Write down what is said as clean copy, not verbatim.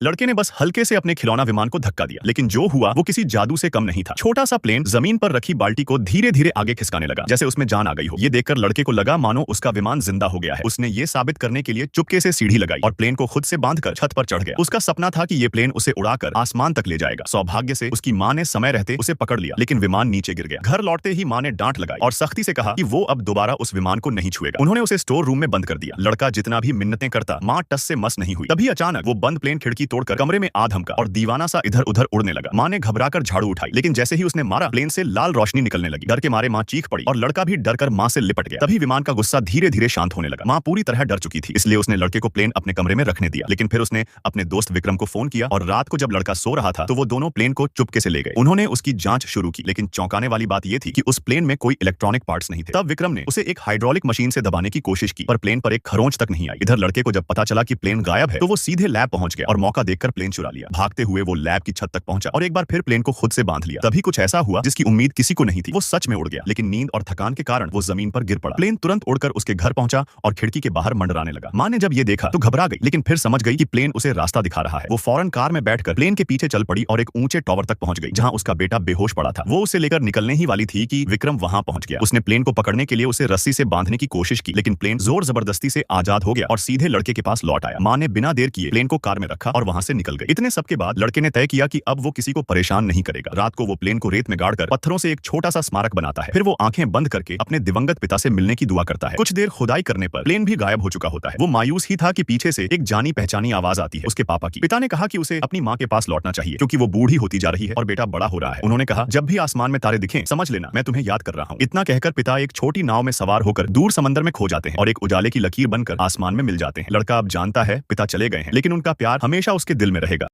लड़के ने बस हल्के से अपने खिलौना विमान को धक्का दिया, लेकिन जो हुआ वो किसी जादू से कम नहीं था। छोटा सा प्लेन जमीन पर रखी बाल्टी को धीरे धीरे आगे खिसकाने लगा, जैसे उसमें जान आ गई हो। ये देखकर लड़के को लगा मानो उसका विमान जिंदा हो गया है। उसने ये साबित करने के लिए चुपके से सीढ़ी लगाई और प्लेन को खुद से बांधकर छत पर चढ़ गया। उसका सपना था कि ये प्लेन उसे उड़ाकर आसमान तक ले जाएगा। सौभाग्य से उसकी माँ ने समय रहते उसे पकड़ लिया, लेकिन विमान नीचे गिर गया। घर लौटते ही माँ ने डांट लगाई और सख्ती से कहा कि वो अब दोबारा उस विमान को नहीं छुएगा। उन्होंने उसे स्टोर रूम में बंद कर दिया। लड़का जितना भी मिन्नतें करता, माँ टस से मस नहीं हुई। तभी अचानक वो बंद प्लेन खिड़की तोड़कर कमरे में आ धमका और दीवाना सा इधर उधर उड़ने लगा। माँ ने घबराकर झाड़ू उठाई, लेकिन जैसे ही उसने मारा, प्लेन से लाल रोशनी निकलने लगी। डर के मारे माँ चीख पड़ी और लड़का भी डर कर माँ से लिपट गया। तभी विमान का गुस्सा धीरे धीरे शांत होने लगा। माँ पूरी तरह डर चुकी थी, इसलिए उसने लड़के को प्लेन अपने कमरे में रखने दिया। लेकिन फिर उसने अपने दोस्त विक्रम को फोन किया और रात को जब लड़का सो रहा था तो वो दोनों प्लेन को चुपके से ले गए। उन्होंने उसकी जांच शुरू की, लेकिन चौंकाने वाली बात यह थी कि उस प्लेन में कोई इलेक्ट्रॉनिक पार्ट्स नहीं थे। तब विक्रम ने उसे एक हाइड्रोलिक मशीन से दबाने की कोशिश की, पर प्लेन पर एक खरोंच तक नहीं आई। इधर लड़के को जब पता चला कि प्लेन गायब है तो वो सीधे लैब पहुंच गया और मौका देखकर प्लेन चुरा लिया। भागते हुए वो लैब की छत तक पहुंचा और एक बार फिर प्लेन को खुद से बांध लिया। तभी कुछ ऐसा हुआ जिसकी उम्मीद किसी को नहीं थी। वो सच में उड़ गया, लेकिन नींद और थकान के कारण वो जमीन पर गिर पड़ा। प्लेन तुरंत उड़कर उसके घर पहुंचा और खिड़की के बाहर मंडराने लगा। माँ ने जब ये देखा तो घबरा गई, लेकिन फिर समझ गई कि प्लेन उसे रास्ता दिखा रहा है। वो फौरन कार में बैठकर प्लेन के पीछे चल पड़ी और एक ऊंचे टावर तक पहुंच गई, जहां उसका बेटा बेहोश पड़ा था। वो उसे लेकर निकलने ही वाली थी कि विक्रम वहां पहुंच गया। उसने प्लेन को पकड़ने के लिए उसे रस्सी से बांधने की कोशिश की, लेकिन प्लेन जोर जबरदस्ती से आजाद हो गया और सीधे लड़के के पास लौट आया। माँ ने बिना देर किए प्लेन को कार में रखा और वहां से निकल गई। इतने सबके बाद लड़के ने तय किया कि अब वो किसी को परेशान नहीं करेगा। रात को वो प्लेन को रेत में गाड़कर पत्थरों से एक छोटा सा स्मारक बनाता है। फिर वो आंखें बंद करके अपने दिवंगत पिता से मिलने की दुआ करता है। कुछ देर खुदाई करने पर प्लेन भी गायब हो चुका होता है। वो मायूस ही था कि पीछे से एक जानी पहचानी आवाज आती है, उसके पापा की। पिता ने कहा कि उसे अपनी माँ के पास लौटना चाहिए, क्योंकि वो बूढ़ी होती जा रही है और बेटा बड़ा हो रहा है। उन्होंने कहा, जब भी आसमान में तारे दिखें समझ लेना मैं तुम्हें याद कर रहा हूँ। इतना कहकर पिता एक छोटी नाव में सवार होकर दूर समंदर में खो जाते हैं और एक उजाले की लकीर बनकर आसमान में मिल जाते हैं। लड़का अब जानता है पिता चले गए हैं, लेकिन उनका प्यार हमेशा उसके दिल में रहेगा।